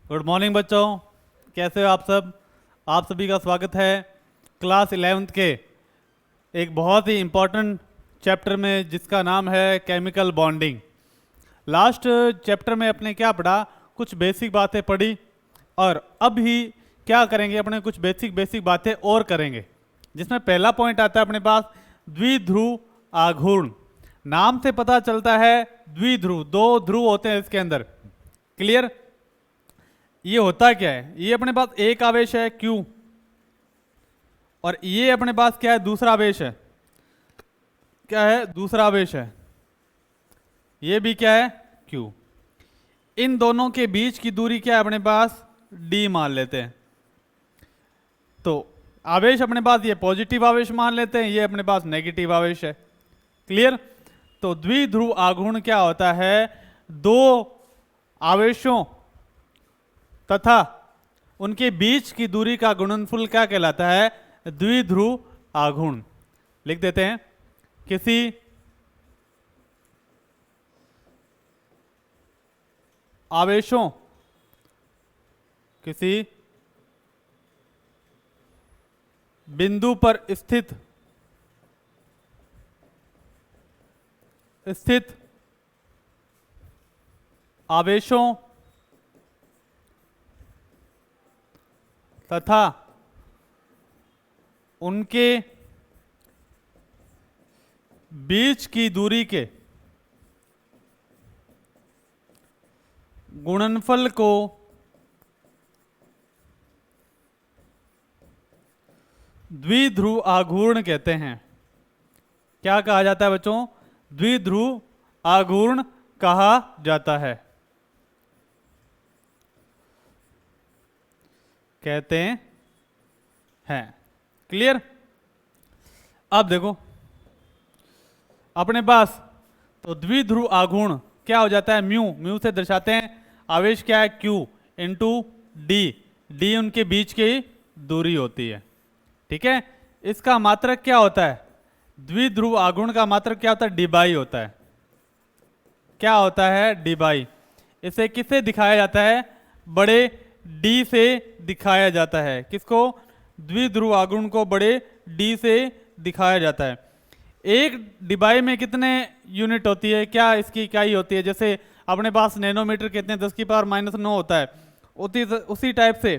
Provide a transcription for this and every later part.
Good morning बच्चों, कैसे हो आप सब। आप सभी का स्वागत है क्लास 11th के एक बहुत ही इम्पोर्टेंट चैप्टर में जिसका नाम है केमिकल बॉन्डिंग। लास्ट चैप्टर में अपने क्या पढ़ा, कुछ बेसिक बातें पढ़ी और अब ही क्या करेंगे, अपने कुछ बेसिक बातें और करेंगे। जिसमें पहला पॉइंट आता है अपने पास द्विध्रुव आघूर्ण। नाम से पता चलता है द्विध्रुव, दो ध्रुव होते हैं इसके अंदर। क्लियर। ये होता क्या है, ये अपने पास एक आवेश है Q और ये अपने पास क्या है, दूसरा आवेश है। क्या है, दूसरा आवेश है। ये भी क्या है, Q। इन दोनों के बीच की दूरी क्या है अपने पास, D मान लेते हैं। तो आवेश अपने पास ये पॉजिटिव आवेश मान लेते हैं, ये अपने पास नेगेटिव आवेश है। क्लियर। तो द्विध्रुव आघूर्ण क्या होता है, दो आवेशों तथा उनके बीच की दूरी का गुणनफल क्या कहलाता है, द्विध्रुव आघूर्ण। लिख देते हैं, किसी आवेशों, किसी बिंदु पर स्थित आवेशों तथा उनके बीच की दूरी के गुणनफल को द्विध्रुव आघूर्ण कहते हैं। क्या कहा जाता है बच्चों, द्विध्रुव आघूर्ण कहा जाता है, कहते हैं। क्लियर। अब देखो अपने पास तो द्विध्रुव आघूर्ण क्या हो जाता है, म्यू से दर्शाते हैं। आवेश क्या है, Q इंटू डी उनके बीच की दूरी होती है। ठीक है। इसका मात्रक क्या होता है, द्विध्रुव आघूर्ण का मात्रक क्या होता है, डी बाई होता है। क्या होता है, डी बाई। इसे किससे दिखाया जाता है, बड़े डी से दिखाया जाता है। किसको, द्विध्रुव आघूर्ण को बड़े डी से दिखाया जाता है। एक डिबाई में कितने यूनिट होती है, क्या इसकी इकाई होती है। जैसे अपने पास नैनोमीटर कितने, 10 की पावर -9 होता है। उसी टाइप से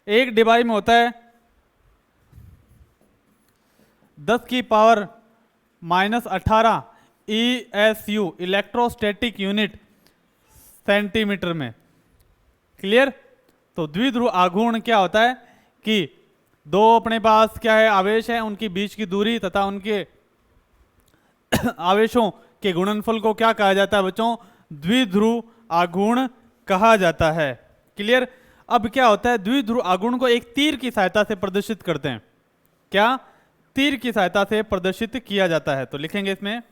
एक डिबाई में होता है 10 की power -18 ESU, electrostatic unit, centimetre में। क्लियर। तो द्विध्रुव आघूर्ण क्या होता है कि दो अपने पास क्या है, आवेश है, उनकी बीच की दूरी तथा उनके आवेशों के गुणनफल को क्या कहा जाता है बच्चों, द्विध्रुव आघूर्ण कहा जाता है। क्लियर। अब क्या होता है, द्विध्रुव आघूर्ण को एक तीर की सहायता से प्रदर्शित करते हैं। क्या, तीर की सहायता से प्रदर्शित किया जाता है। तो लिखेंगे इसमें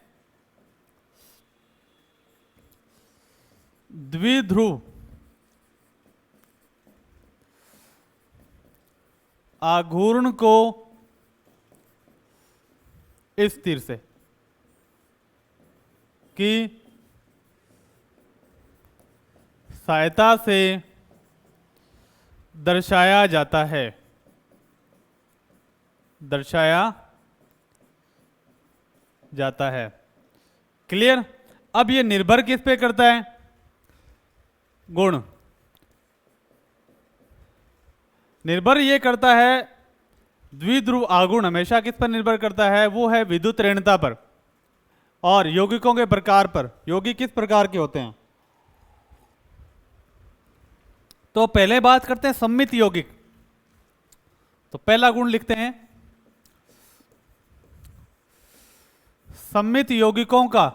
द्विध्रुव आघूर्ण को इस तीर से की सहायता से दर्शाया जाता है, क्लियर। अब ये निर्भर किस पे करता है, गुण। निर्भर ये करता है, द्विध्रुव आघूर्ण हमेशा किस पर निर्भर करता है, वो है विद्युत ऋणता पर और यौगिकों के प्रकार पर। यौगिक किस प्रकार के होते हैं, तो पहले बात करते हैं सममित यौगिक। तो पहला गुण लिखते हैं, सममित यौगिकों का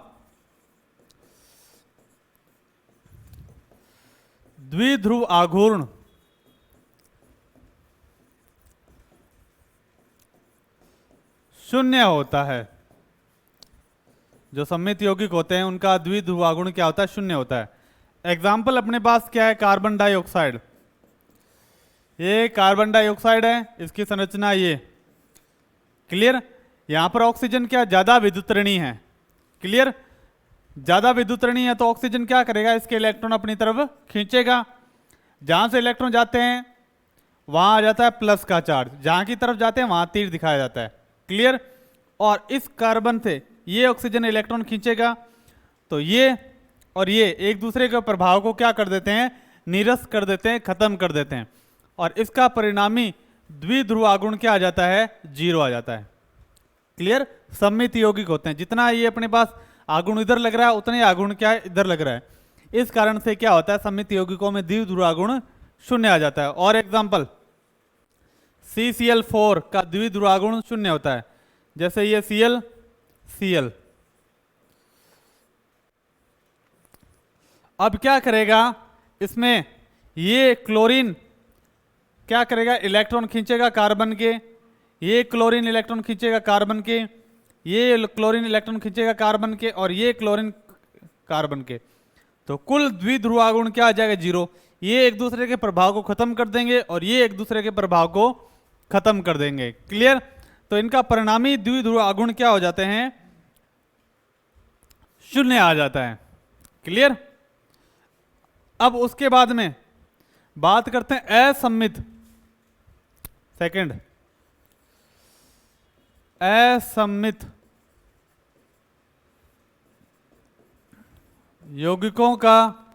द्विध्रुव आघूर्ण शून्य होता है। जो सममित यौगिक होते हैं उनका द्विध्रुव आघूर्ण क्या होता है, शून्य होता है। एग्जाम्पल अपने पास क्या है, कार्बन डाइऑक्साइड। ये कार्बन डाइऑक्साइड है, इसकी संरचना ये। क्लियर। यहां पर ऑक्सीजन क्या ज्यादा विद्युतऋणी है। क्लियर। ज्यादा विद्युतऋणी है तो ऑक्सीजन क्या करेगा, इसके इलेक्ट्रॉन अपनी तरफ खींचेगा। जहां से इलेक्ट्रॉन जाते हैं वहां आ जाता है प्लस का चार्ज, जहां की तरफ जाते हैं वहां तीर दिखाया जाता है। क्लियर? और इस कार्बन से ये ऑक्सीजन इलेक्ट्रॉन खींचेगा तो ये और ये एक दूसरे के प्रभाव को क्या कर देते हैं, निरस्त कर देते हैं, खत्म कर देते हैं, और इसका परिणामी द्विध्रुव आघूर्ण क्या आ जाता है, 0 आ जाता है। क्लियर? सममित यौगिक होते हैं, जितना ये अपने पास आघूर्ण इधर लग रहा है उतना ही आघूर्ण क्या है, इधर लग रहा है। इस कारण से क्या होता है, सममित यौगिकों में द्विध्रुव आघूर्ण 0 आ जाता है। और एग्जांपल, CCl4 का द्विध्रुव आघूर्ण 0 होता है, जैसे ये Cl अब क्या करेगा, इसमें ये क्लोरीन क्या करेगा, इलेक्ट्रॉन खींचेगा कार्बन के, ये क्लोरीन इलेक्ट्रॉन खींचेगा कार्बन के, ये क्लोरीन इलेक्ट्रॉन खींचेगा कार्बन के, और ये क्लोरीन कार्बन के। तो कुल द्विध्रुव आघूर्ण क्या आ जाएगा, 0। ये एक दूसरे के प्रभाव को खत्म कर देंगे और ये एक दूसरे के प्रभाव को खत्म कर देंगे। क्लियर? तो इनका परिणामी द्विध्रुव आघूर्ण क्या हो जाते हैं, 0 आ जाता है। क्लियर? अब उसके बाद में बात करते हैं असम्मित, सेकंड असम्मित यौगिकों का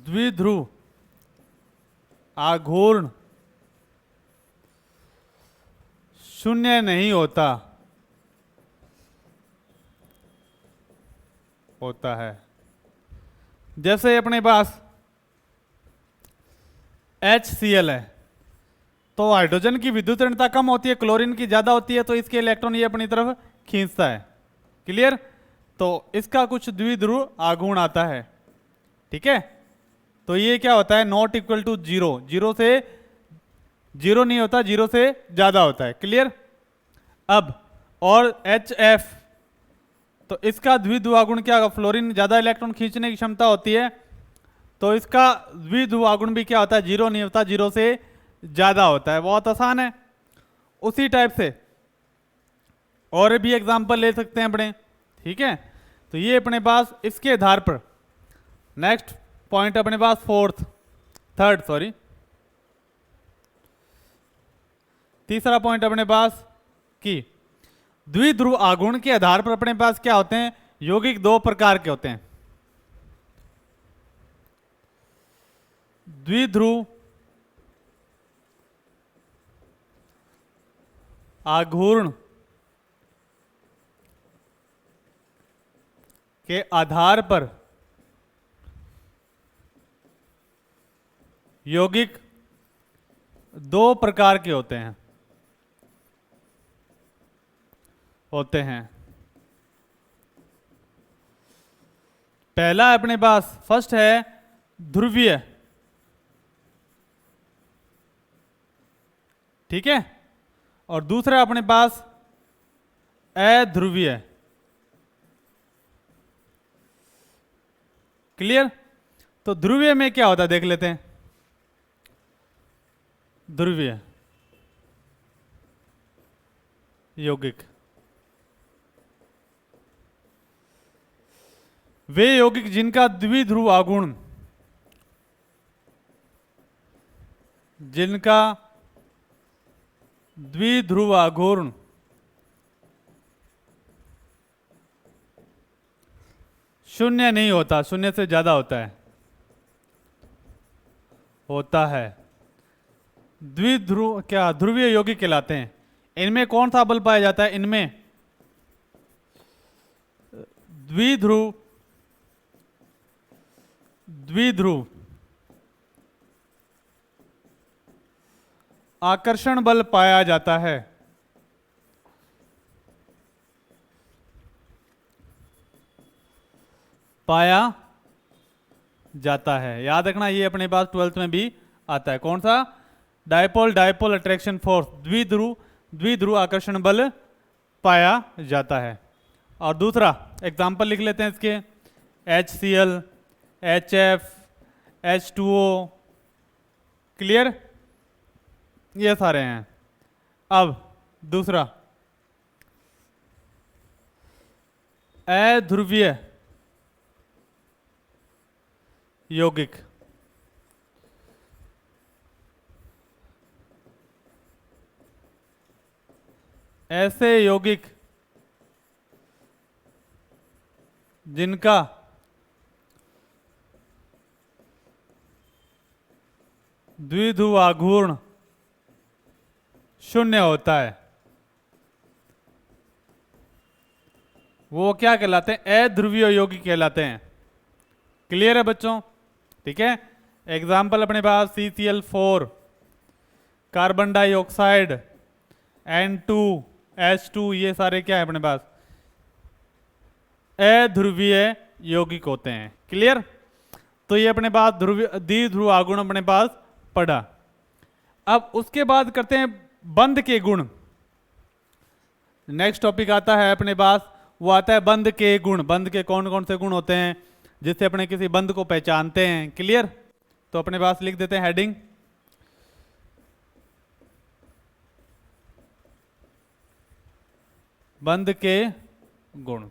द्विध्रुव आघूर्ण 0 नहीं होता है। जैसे अपने पास HCl है तो हाइड्रोजन की विद्युत ऋणता कम होती है, क्लोरीन की ज्यादा होती है, तो इसके इलेक्ट्रॉन ये अपनी तरफ खींचता है। क्लियर? तो इसका कुछ द्विध्रुव आघूर्ण आता है। ठीक है? तो ये क्या होता है, नॉट इक्वल टू 0, 0 से 0 नहीं होता, 0 से ज्यादा होता है। क्लियर? अब और HF, तो इसका द्विध्रुव आघूर्ण क्या होगा, फ्लोरीन ज्यादा इलेक्ट्रॉन खींचने की क्षमता होती है, तो इसका द्विध्रुव आघूर्ण भी क्या होता है, 0 नहीं होता, 0 से ज्यादा होता है। बहुत आसान है। उसी टाइप से और भी एग्जांपल ले सकते हैं अपने। ठीक है? तो ये अपने पास इसके आधार पर नेक्स्ट पॉइंट अपने पास तीसरा पॉइंट अपने पास कि द्विध्रुव आघूर्ण के आधार पर अपने पास क्या होते हैं, यौगिक 2 प्रकार के होते हैं। द्विध्रुव आघूर्ण के आधार पर यौगिक 2 प्रकार के होते हैं। पहला अपने पास फर्स्ट है ध्रुवीय। ठीक है? और दूसरा अपने पास अध्रुवीय। क्लियर? तो ध्रुवीय में क्या होता है देख लेते हैं। ध्रुवीय यौगिक वे यौगिक जिनका द्विध्रुव आघूर्ण शून्य नहीं होता, 0 से ज्यादा होता है। ध्रुवीय यौगिक कहलाते हैं। इनमें कौन सा बल पाया जाता है, इनमें द्विध्रुव आकर्षण बल पाया जाता है। याद रखना, ये अपने पास 12th में भी आता है। कौन सा? डायपोल अट्रैक्शन फोर्स, द्विध्रुव आकर्षण बल पाया जाता है। और दूसरा एग्जाम्पल लिख लेते हैं इसके, HCl, HF, H2O। क्लियर? ये सारे हैं। अब दूसरा अध्रुवीय यौगिक। ऐसे यौगिक जिनका द्विध्रुव आघूर्ण शून्य होता है, वो क्या कहलाते हैं? अध्रुवीय यौगिक कहलाते हैं। क्लियर है बच्चों? ठीक है। एग्जाम्पल अपने पास CCl4, कार्बन डाइऑक्साइड, N2H2, ये सारे क्या है अपने पास? अध्रुवीय यौगिक होते हैं। क्लियर? तो ये अपने पास द्विध्रुव आघूर्ण अपने पास पढ़ा। अब उसके बाद करते हैं बंध के गुण। नेक्स्ट टॉपिक आता है अपने पास, वो आता है बंध के गुण। बंध के कौन कौन से गुण होते हैं जिससे अपने किसी बंध को पहचानते हैं। क्लियर? तो अपने पास लिख देते हैं हेडिंग, बंध के गुण।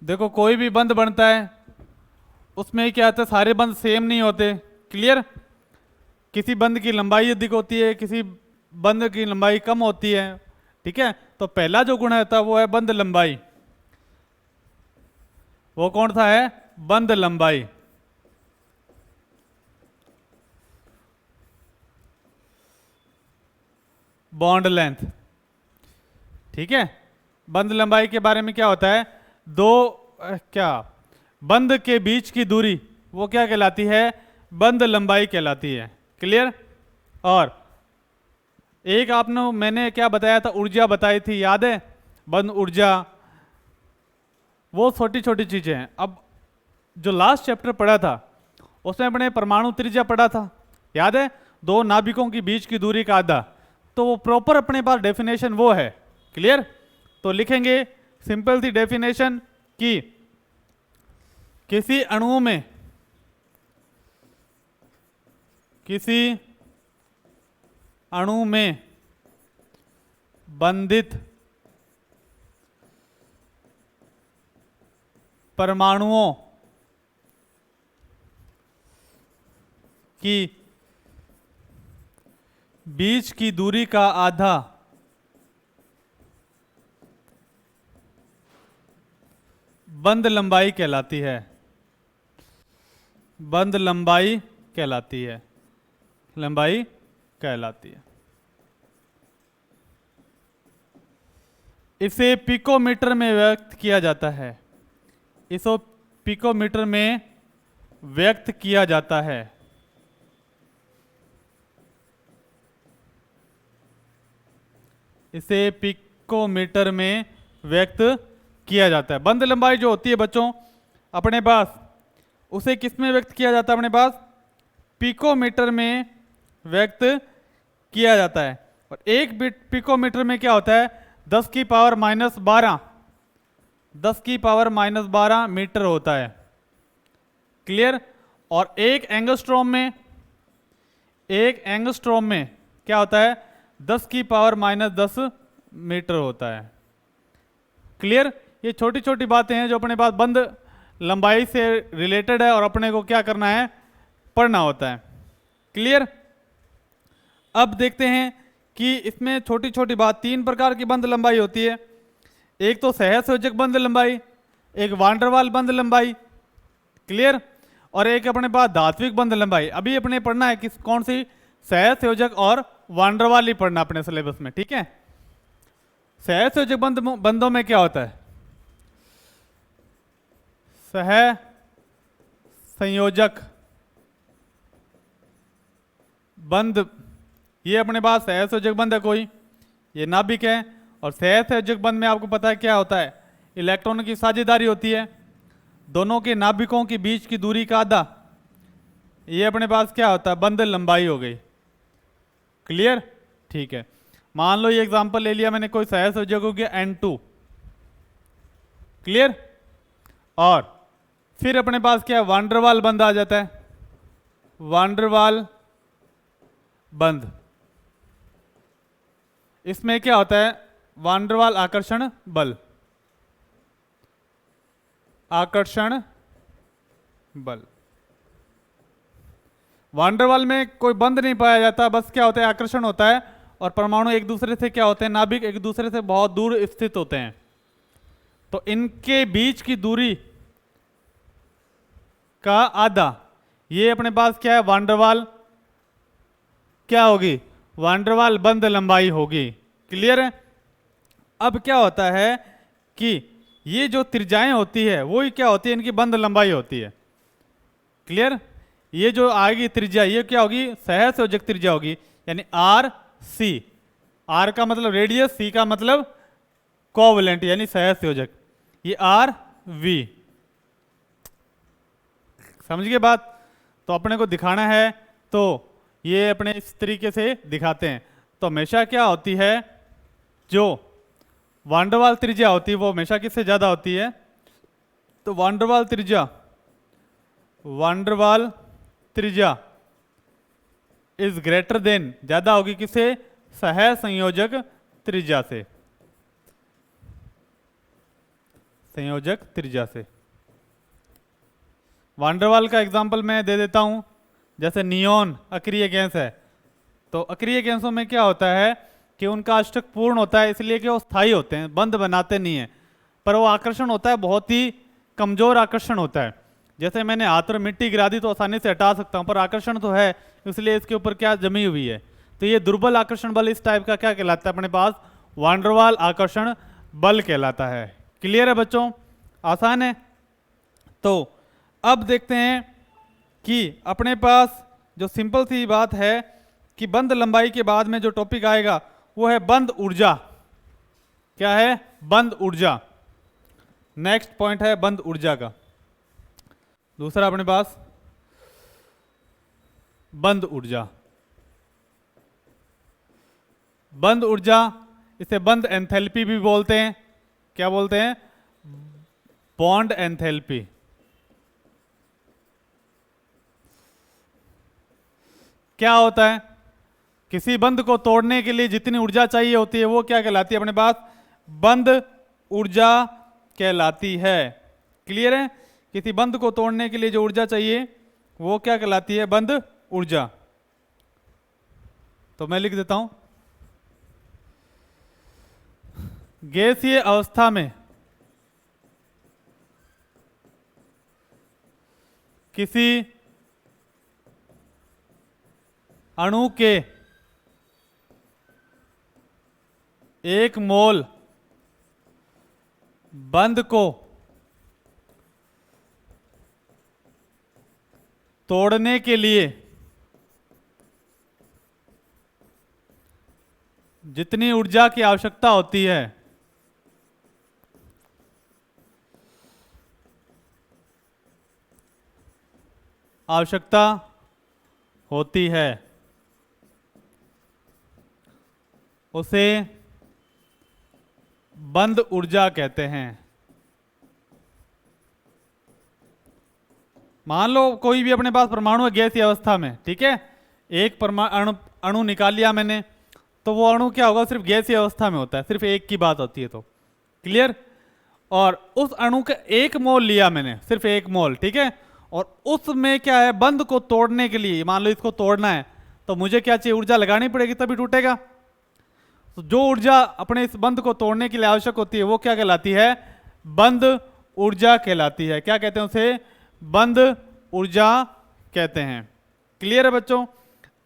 देखो कोई भी बंध बनता है उसमें क्या होता है? सारे बंध सेम नहीं होते। क्लियर? किसी बंध की लंबाई अधिक होती है, किसी बंध की लंबाई कम होती है। ठीक है? तो पहला जो गुण होता है वो है बंध लंबाई। वो कौन सा है? बंध लंबाई। Bond length. ठीक है? बंध लंबाई के बारे में क्या होता है? क्या बंध के बीच की दूरी वो क्या कहलाती है? बंध लंबाई कहलाती है। क्लियर? और एक मैंने क्या बताया था? ऊर्जा बताई थी, याद है? बंध ऊर्जा, वो छोटी छोटी चीजें हैं। अब जो लास्ट चैप्टर पढ़ा था उसमें अपने परमाणु त्रिज्या पढ़ा था, याद है? दो नाभिकों के बीच की दूरी का आधा। तो वो प्रॉपर अपने पास डेफिनेशन वो है। क्लियर? तो लिखेंगे सिंपल सी डेफिनेशन कि किसी अणु में बंधित परमाणुओं की बीच की दूरी का आधा बंध लंबाई कहलाती है। बंध लंबाई कहलाती है। लंबाई कहलाती है। इसे पिकोमीटर में व्यक्त किया जाता है। इसे पिकोमीटर में व्यक्त किया जाता है। इसे पिकोमीटर में व्यक्त किया जाता है। बंध लंबाई जो होती है बच्चों अपने पास, उसे किस में व्यक्त किया जाता है? अपने पास पिकोमीटर में व्यक्त किया जाता है। और एक पिकोमीटर में क्या होता है? 10 की पावर माइनस 12, 10 की पावर माइनस 12 मीटर होता है। क्लियर? और एक एंगस्ट्रॉम में क्या होता है? 10 की पावर माइनस 10 मीटर होता है। क्लियर? ये छोटी छोटी बातें हैं जो अपने पास बंध लंबाई से रिलेटेड है और अपने को क्या करना है? पढ़ना होता है। क्लियर? अब देखते हैं कि इसमें छोटी छोटी बात, 3 प्रकार की बंध लंबाई होती है। एक तो सहसंयोजक बंध लंबाई, एक वांडरवाल बंध लंबाई। क्लियर? और एक अपने पास धात्विक बंध लंबाई। अभी अपने पढ़ना है किस कौन सी? सहसंयोजक और वांडरवाल ही पढ़ना अपने सिलेबस में। ठीक है? सहसंयोजक बंधों में क्या होता है? सह संयोजक बंध, ये अपने पास सहसंयोजक बंध है कोई, ये नाभिक है। और सहसंयोजक बंध में आपको पता है क्या होता है? इलेक्ट्रॉनों की साझेदारी होती है, दोनों के नाभिकों के बीच की दूरी का आधा। ये अपने पास क्या होता है? बंध लंबाई हो गई। क्लियर? ठीक है। मान लो ये एग्जांपल ले लिया मैंने, कोई सहसंयोजक हो गया N2। क्लियर? और फिर अपने पास क्या है? वांडरवाल बंध आ जाता है। वांडरवाल बंध, इसमें क्या होता है? वांडरवाल आकर्षण बल। आकर्षण बल। वांडरवाल में कोई बंध नहीं पाया जाता, बस क्या होता है, आकर्षण होता है, और परमाणु एक दूसरे से क्या होते हैं, नाभिक एक दूसरे से बहुत दूर स्थित होते हैं, तो इनके बीच की दूरी का आधा, ये अपने पास क्या है, वांडरवाल क्या होगी, वांडरवाल बंध लंबाई होगी। क्लियर है। अब क्या होता है कि ये जो त्रिज्याएं होती है वो ही क्या होती है, इनकी बंध लंबाई होती है। क्लियर। ये जो आएगी त्रिज्या, ये क्या होगी, सहसंयोजक त्रिज्या होगी, यानी आर सी। आर का मतलब रेडियस, सी का मतलब कोवलेंट यानी सहसंयोजक, ये आर वी। समझ गए बात। तो अपने को दिखाना है तो ये अपने इस तरीके से दिखाते हैं। तो हमेशा क्या होती है, जो वांडरवाल त्रिज्या होती है वो हमेशा किससे ज्यादा होती है, तो वांडरवाल त्रिज्या इज ग्रेटर देन, ज्यादा होगी किसे, सहसंयोजक त्रिज्या से, संयोजक त्रिज्या से। वांडरवाल का एग्जांपल मैं दे देता हूं, जैसे नियोन अक्रिय गैस है, तो अक्रिय गैसों में क्या होता है कि उनका अष्टक पूर्ण होता है, इसलिए कि वो स्थायी होते हैं, बंध बनाते नहीं है, पर वो आकर्षण होता है बहुत ही कमजोर आकर्षण होता है। जैसे मैंने हाथ और मिट्टी गिरा दी तो आसानी से हटा सकता हूं, पर आकर्षण तो है, इसलिए इसके ऊपर क्या जमी हुई है, तो ये दुर्बल आकर्षण बल इस टाइप का क्या कहलाता है, अपने पास वांडरवाल आकर्षण बल कहलाता है। क्लियर है बच्चों, आसान है। तो अब देखते हैं कि अपने पास जो सिंपल सी बात है कि बंध लंबाई के बाद में जो टॉपिक आएगा वो है बंध ऊर्जा। क्या है, बंध ऊर्जा। नेक्स्ट पॉइंट है बंध ऊर्जा का। दूसरा अपने पास बंध ऊर्जा। बंध ऊर्जा, इसे बंध एंथैल्पी भी बोलते हैं। क्या बोलते हैं, बॉन्ड एंथैल्पी। क्या होता है, किसी बंध को तोड़ने के लिए जितनी ऊर्जा चाहिए होती है वो क्या कहलाती है, अपने पास बंध ऊर्जा कहलाती है। क्लियर है। किसी बंध को तोड़ने के लिए जो ऊर्जा चाहिए वो क्या कहलाती है, बंध ऊर्जा। तो मैं लिख देता हूं, गैसीय अवस्था में किसी अणु के 1 मोल बंध को तोड़ने के लिए जितनी ऊर्जा की आवश्यकता होती है उसे बंध ऊर्जा कहते हैं। मान लो कोई भी अपने पास परमाणु है गैसीय अवस्था में, ठीक है, एक परमाणु अणु निकाल लिया मैंने, तो वो अणु क्या होगा, सिर्फ गैसीय अवस्था में होता है, सिर्फ एक की बात होती है। तो क्लियर। और उस अणु का 1 मोल लिया मैंने, सिर्फ 1 मोल, ठीक है, और उसमें क्या है, बंध को तोड़ने के लिए, मान लो इसको तोड़ना है तो मुझे क्या चाहिए, ऊर्जा लगानी पड़ेगी तभी टूटेगा। तो जो ऊर्जा अपने इस बंध को तोड़ने के लिए आवश्यक होती है वो क्या कहलाती है, बंध ऊर्जा कहलाती है। क्या कहते हैं उसे, बंध ऊर्जा कहते हैं। क्लियर है बच्चों।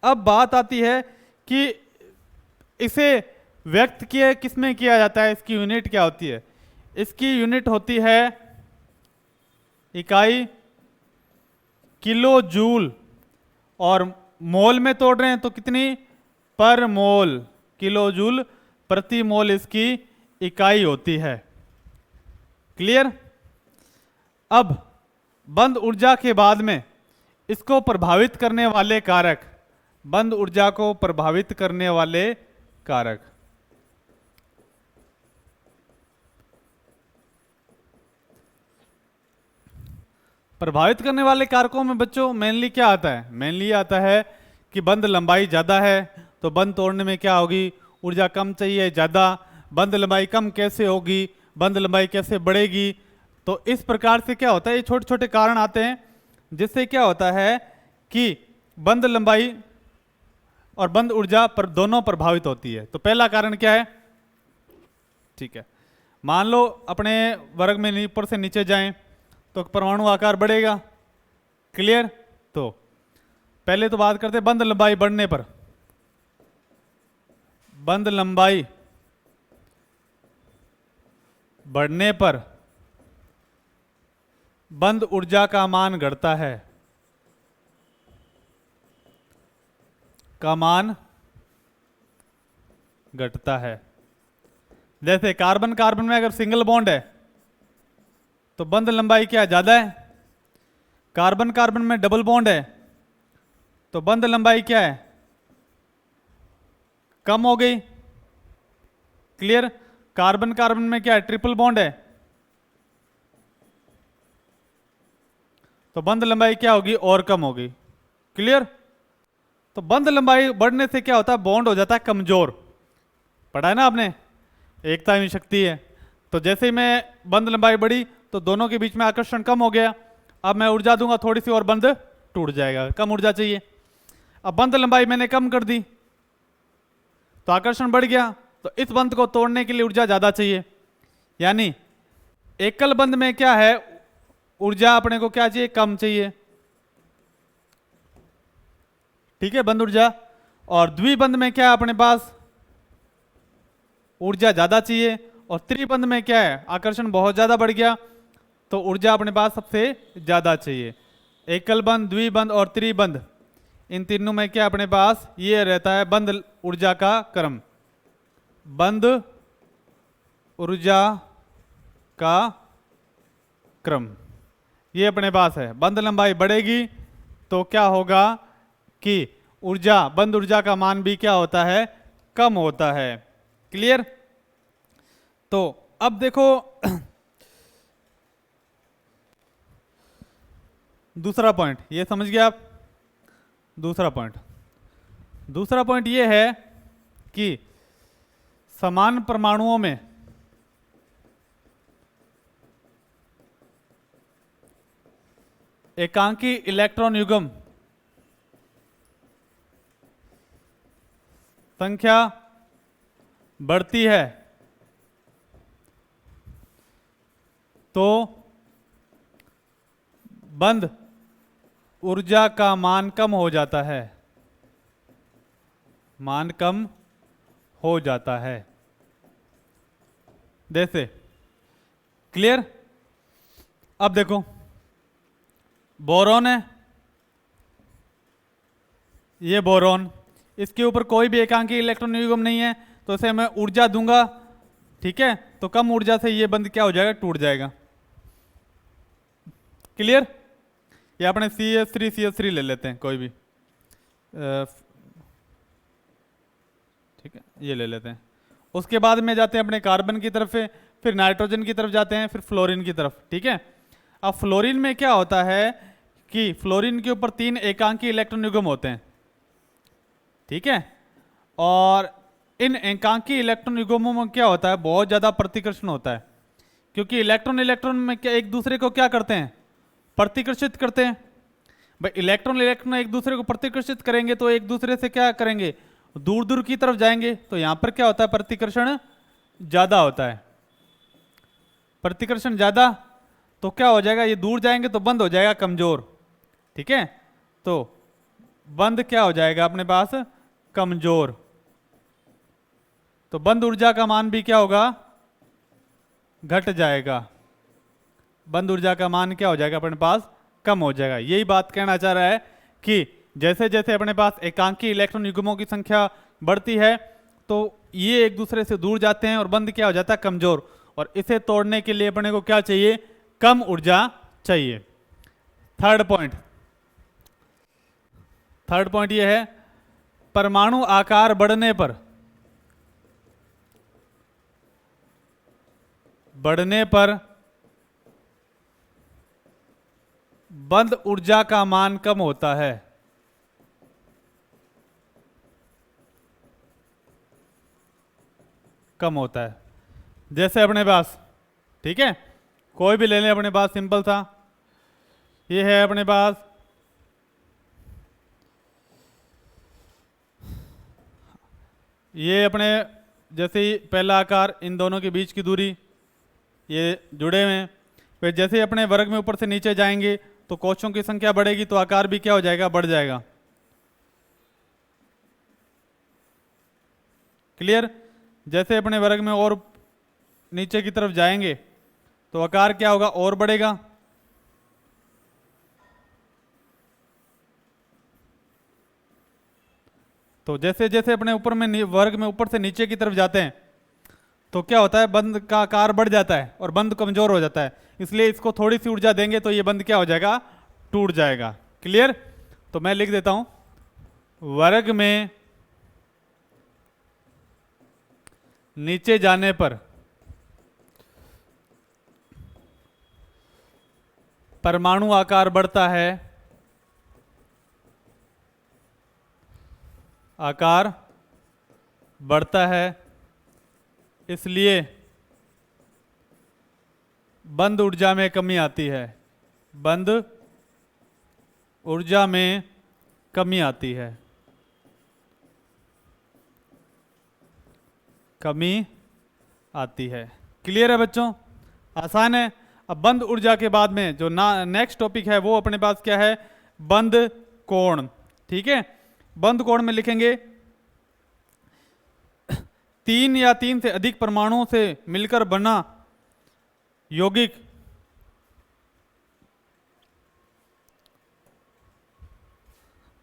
अब बात आती है कि इसे व्यक्त किया किसमें किया जाता है, इसकी यूनिट क्या होती है। इसकी यूनिट होती है, इकाई किलो जूल, और मोल में तोड़ रहे हैं तो कितनी, पर मोल, किलो जूल प्रति मोल इसकी इकाई होती है। क्लियर। अब बंध ऊर्जा के बाद में इसको प्रभावित करने वाले कारक, बंध ऊर्जा को प्रभावित करने वाले कारक, प्रभावित करने वाले कारकों में बच्चों मेनली क्या आता है, मेनली आता है कि बंध लंबाई ज़्यादा है तो बंध तोड़ने में क्या होगी, ऊर्जा कम चाहिए ज़्यादा। बंध लंबाई कम कैसे होगी, बंध लंबाई कैसे बढ़ेगी, तो इस प्रकार से क्या होता है, ये छोटे छोटे कारण आते हैं जिससे क्या होता है कि बंध लंबाई और बंध ऊर्जा पर दोनों प्रभावित होती है। तो पहला कारण क्या है, ठीक है, मान लो अपने वर्ग में ऊपर से नीचे जाएं तो परमाणु आकार बढ़ेगा। क्लियर। तो पहले तो बात करते हैं बंध लंबाई बढ़ने पर। बंध लंबाई बढ़ने पर बंध ऊर्जा का मान घटता है, का मान घटता है। जैसे कार्बन कार्बन में अगर सिंगल बॉन्ड है तो बंध लंबाई क्या ज्यादा है, कार्बन कार्बन में डबल बॉन्ड है तो बंध लंबाई क्या है, कम हो गई। क्लियर। कार्बन कार्बन में क्या है, ट्रिपल बॉन्ड है तो बंध लंबाई क्या होगी, और कम होगी। क्लियर। तो बंध लंबाई बढ़ने से क्या होता है, बॉन्ड हो जाता है कमजोर। पढ़ा है ना आपने, एकता में शक्ति है। तो जैसे ही मैं बंध लंबाई बढ़ी तो दोनों के बीच में आकर्षण कम हो गया। अब मैं ऊर्जा दूंगा थोड़ी सी और बंध टूट जाएगा, कम ऊर्जा चाहिए। अब बंध लंबाई मैंने कम कर दी तो आकर्षण बढ़ गया, तो इस बंध को तोड़ने के लिए ऊर्जा ज्यादा चाहिए। यानी एकल बंध में क्या है, ऊर्जा अपने को क्या चाहिए, कम चाहिए। ठीक है, बंध ऊर्जा। और द्विबंध में क्या है अपने पास, ऊर्जा ज्यादा चाहिए। और त्रिबंध में क्या है, आकर्षण बहुत ज्यादा बढ़ गया तो ऊर्जा अपने पास सबसे ज्यादा चाहिए। एकल बंध, द्विबंध और त्रिबंध, इन तीनों में क्या अपने पास ये रहता है बंध ऊर्जा का क्रम। बंध ऊर्जा का क्रम ये अपने पास है। बंध लंबाई बढ़ेगी तो क्या होगा कि ऊर्जा, बंध ऊर्जा का मान भी क्या होता है, कम होता है। क्लियर। तो अब देखो दूसरा पॉइंट, ये समझ गए आप। दूसरा पॉइंट ये है कि समान परमाणुओं में एकांकी इलेक्ट्रॉन युग्म संख्या बढ़ती है तो बंध ऊर्जा का मान कम हो जाता है, मान कम हो जाता है। जैसे, क्लियर। अब देखो बोरॉन है, ये बोरॉन, इसके ऊपर कोई भी एकांकी इलेक्ट्रॉन युग्म नहीं है तो इसे मैं ऊर्जा दूंगा, ठीक है, तो कम ऊर्जा से ये बंध क्या हो जाएगा, टूट जाएगा। क्लियर। ये अपने CH3 ले लेते हैं कोई भी, ठीक है, ये ले लेते हैं। उसके बाद में जाते हैं अपने कार्बन की तरफ, फिर नाइट्रोजन की तरफ जाते हैं, फिर फ्लोरीन की तरफ। ठीक है। अब फ्लोरीन में क्या होता है कि फ्लोरीन के ऊपर 3 एकांकी इलेक्ट्रॉन युग्म होते हैं, ठीक है, और इन एकांकी इलेक्ट्रॉन युग्मों में क्या होता है, बहुत ज्यादा प्रतिकर्षण होता है, क्योंकि इलेक्ट्रॉन में क्या एक दूसरे को क्या करते हैं, प्रतिकर्षित करते हैं। भाई इलेक्ट्रॉन एक दूसरे को प्रतिकर्षित करेंगे तो एक दूसरे से क्या करेंगे, दूर दूर की तरफ जाएंगे। तो यहां पर क्या होता है, प्रतिकर्षण ज्यादा होता है। प्रतिकर्षण ज्यादा तो क्या हो जाएगा, ये दूर जाएंगे तो बंद हो जाएगा कमजोर। ठीक है, तो बंद क्या हो जाएगा अपने पास, कमजोर। तो बंद ऊर्जा का मान भी क्या होगा, घट जाएगा। बंद ऊर्जा का मान क्या हो जाएगा अपने पास, कम हो जाएगा। यही बात कहना चाह रहा है कि जैसे जैसे अपने पास एकांकी इलेक्ट्रॉन युग्मों की संख्या बढ़ती है तो ये एक दूसरे से दूर जाते हैं और बंद क्या हो जाता है, कमजोर। और इसे तोड़ने के लिए अपने को क्या चाहिए, कम ऊर्जा चाहिए। थर्ड पॉइंट ये है, परमाणु आकार बढ़ने पर बंद ऊर्जा का मान कम होता है। कम होता है। जैसे अपने पास, ठीक है, कोई भी ले लें अपने पास, सिंपल सा। ये है अपने पास ये अपने जैसे ही पहला आकार, इन दोनों के बीच की दूरी ये जुड़े हुए हैं। फिर जैसे ही अपने वर्ग में ऊपर से नीचे जाएंगे तो कोशों की संख्या बढ़ेगी तो आकार भी क्या हो जाएगा, बढ़ जाएगा। क्लियर। जैसे अपने वर्ग में और नीचे की तरफ जाएंगे तो आकार क्या होगा, और बढ़ेगा। तो जैसे जैसे अपने ऊपर में वर्ग में ऊपर से नीचे की तरफ जाते हैं तो क्या होता है, बंद का आकार बढ़ जाता है और बंद कमजोर हो जाता है। इसलिए इसको थोड़ी सी ऊर्जा देंगे तो ये बंद क्या हो जाएगा, टूट जाएगा। क्लियर। तो मैं लिख देता हूं, वर्ग में नीचे जाने पर परमाणु आकार बढ़ता है, आकार बढ़ता है, इसलिए बंद ऊर्जा में कमी आती है, बंद ऊर्जा में कमी आती है, कमी आती है। क्लियर है बच्चों, आसान है। अब बंद ऊर्जा के बाद में जो नेक्स्ट टॉपिक है वो अपने पास क्या है, बंद कोण। ठीक है, बंद कोण में लिखेंगे 3 या 3 से अधिक परमाणुओं से मिलकर बना यौगिक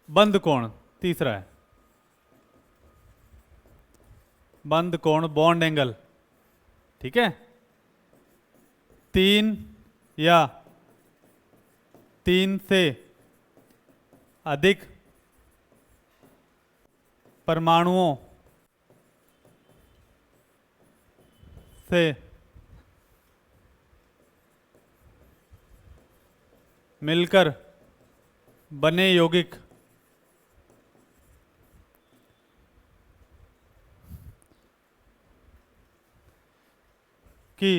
बंद कोण। तीसरा है बंद कोण, बॉन्ड एंगल। ठीक है, 3 या 3 से अधिक परमाणुओं से मिलकर बने यौगिक की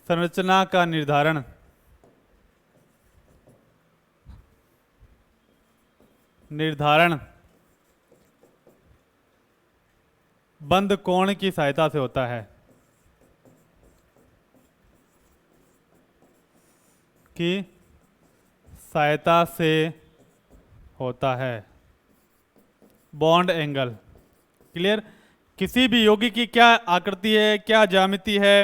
संरचना का निर्धारण बंद कोण की सहायता से होता है, की सहायता से होता है, बॉन्ड एंगल। क्लियर। किसी भी यौगिक की क्या आकृति है, क्या ज्यामिति है,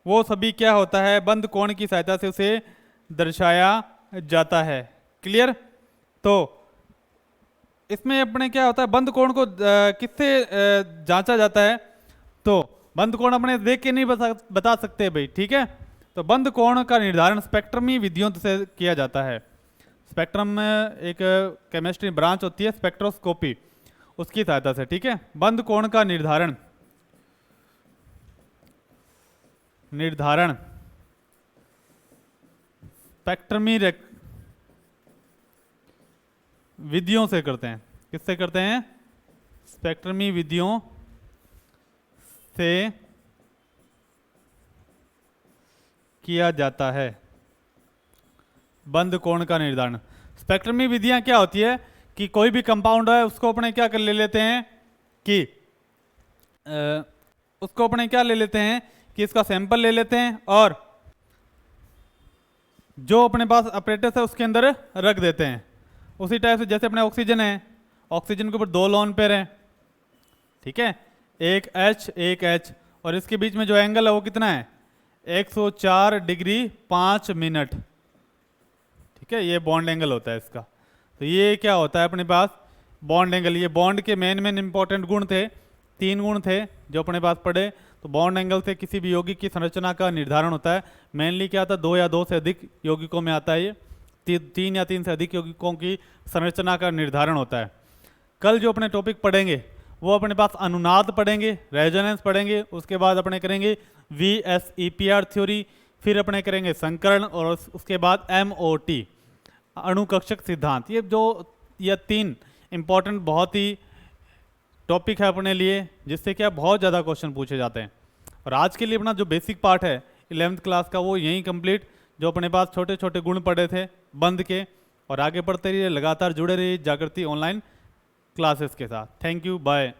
वो सभी क्या होता है, बंद कोण की सहायता से उसे दर्शाया जाता है। क्लियर। तो इसमें अपने क्या होता है, बंद कोण को किससे जांचा जाता है, तो बंद कोण अपने देख के नहीं बता सकते भाई। ठीक है, तो बंद कोण का निर्धारण स्पेक्ट्रमी विधियों से किया जाता है। स्पेक्ट्रम में एक केमिस्ट्री ब्रांच होती है स्पेक्ट्रोस्कोपी, उसकी सहायता से। ठीक है, बंद कोण का निर्धारण स्पेक्ट्रमी विधियों से करते हैं। किससे करते हैं, स्पेक्ट्रमी विधियों से किया जाता है बंद कोण का निर्धारण। स्पेक्ट्रमी विधियां क्या होती है कि कोई भी कंपाउंड है उसको अपने क्या कर ले लेते हैं कि उसको अपने क्या ले लेते हैं कि इसका सैंपल ले लेते हैं और जो अपने पास अपरेटस है उसके अंदर रख देते हैं। उसी टाइप से जैसे अपने ऑक्सीजन है, ऑक्सीजन के ऊपर 2 लोन पेयर हैं। ठीक है, एक H एक H, और इसके बीच में जो एंगल है वो कितना है, 104 डिग्री 5 मिनट। ठीक है, ये बॉन्ड एंगल होता है इसका। तो ये क्या होता है अपने पास, बॉन्ड एंगल। ये बॉन्ड के मेन इंपॉर्टेंट गुण थे, 3 गुण थे जो अपने पास पढ़े। तो बॉन्ड एंगल से किसी भी यौगिक की संरचना का निर्धारण होता है। मेनली क्या आता है, 2 या 2 से अधिक यौगिकों में आता है ये। 3 या 3 से अधिक यौगिकों की संरचना का निर्धारण होता है। कल जो अपने टॉपिक पढ़ेंगे वो अपने पास अनुनाद पढ़ेंगे, रेजोनेंस पढ़ेंगे, उसके बाद अपने करेंगे VSEPR थ्योरी, फिर अपने करेंगे संकरण, और उसके बाद MOT अणुकक्षक सिद्धांत। ये 3 इंपॉर्टेंट बहुत ही टॉपिक है अपने लिए, जिससे क्या बहुत ज़्यादा क्वेश्चन पूछे जाते हैं। और आज के लिए अपना जो बेसिक पार्ट है 11th क्लास का वो यहीं कंप्लीट, जो अपने पास छोटे छोटे गुण पड़े थे बंद के, और आगे पढ़ते रहिए, लगातार जुड़े रहिए जागृति ऑनलाइन क्लासेस के साथ। Thank you, bye.